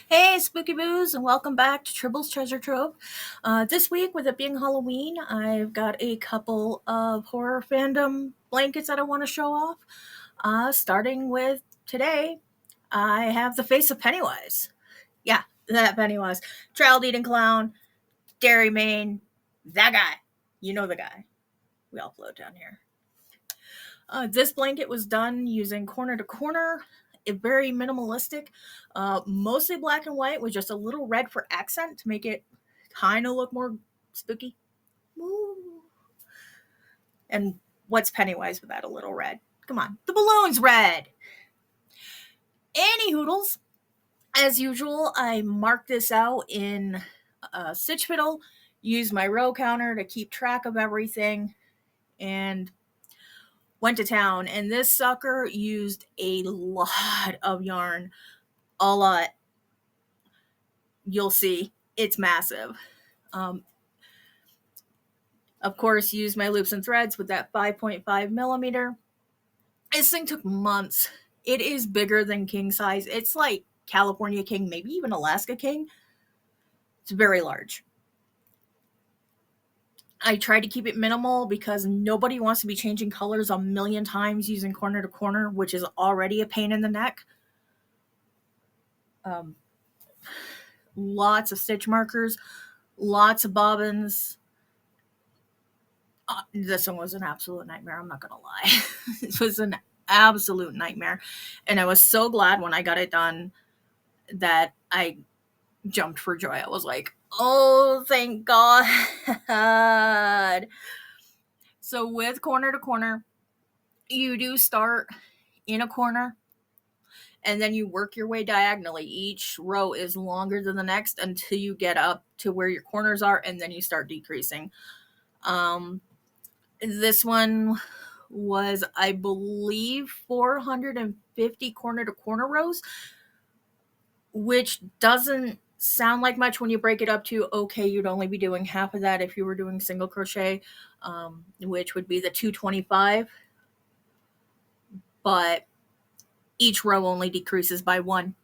Hey, Spooky Boos, and welcome back to Tribble's Treasure Trove. This week, with it being Halloween, I've got a couple of horror fandom blankets that I want to show off. Starting with today, I have the face of Pennywise. Yeah, that Pennywise. Child eating clown, Dairy Main, that guy. You know the guy. We all float down here. This blanket was done using corner to corner, very minimalistic, mostly black and white with just a little red for accent to make it kind of look more spooky. Woo. And what's Pennywise without a little red? Come on, the balloon's red. Any hoodles, as usual, I marked this out in stitch fiddle, used my row counter to keep track of everything, and went to town. And this sucker used a lot of yarn. A lot. You'll see. It's massive. Um, of course, used my loops and threads with that 5.5 millimeter. This thing took months. It is bigger than king size. It's like California king, maybe even Alaska king. It's very large. I try to keep it minimal because nobody wants to be changing colors a million times using corner to corner, which is already a pain in the neck. Lots of stitch markers, lots of bobbins. This one was an absolute nightmare. I'm not going to lie. It was an absolute nightmare. And I was so glad when I got it done that I jumped for joy. I was like, oh, thank God. So with corner to corner, you do start in a corner and then you work your way diagonally. Each row is longer than the next until you get up to where your corners are, and then you start decreasing. This one was, I believe, 450 corner to corner rows, which doesn't sound like much when you break it up to, okay, you'd only be doing half of that if you were doing single crochet, which would be the 225. But each row only decreases by one.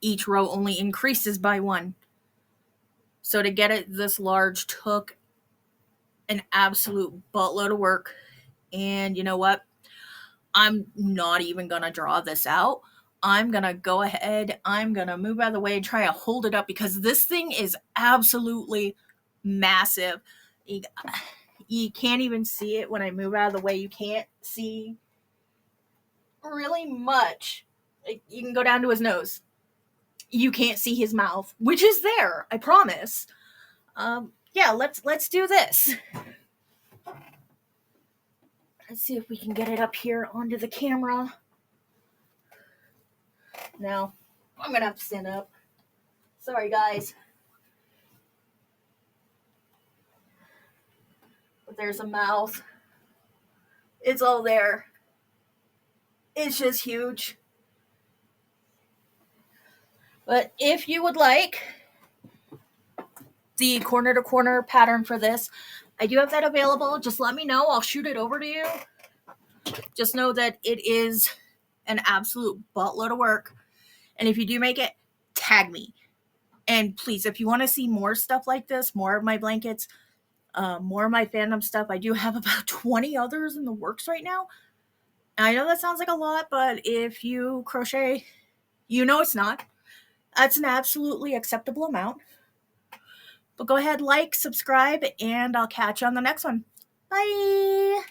Each row only increases by one. So to get it this large took an absolute buttload of work. And you know what? I'm not even going to draw this out. I'm going to go ahead. I'm going to move out of the way and try to hold it up because this thing is absolutely massive. You can't even see it when I move out of the way. You can't see really much. You can go down to his nose. You can't see his mouth, which is there, I promise. Yeah, let's do this. Let's see if we can get it up here onto the camera. No, I'm gonna have to stand up. Sorry, guys. But there's a mouth. It's all there. It's just huge. But if you would like the corner to corner pattern for this, I do have that available. Just let me know. I'll shoot it over to you. Just know that it is an absolute buttload of work. And if you do make it, tag me. And please, if you want to see more stuff like this, more of my blankets, more of my fandom stuff, I do have about 20 others in the works right now. I know that sounds like a lot, but if you crochet, you know it's not. That's an absolutely acceptable amount. But go ahead, like, subscribe, and I'll catch you on the next one. Bye!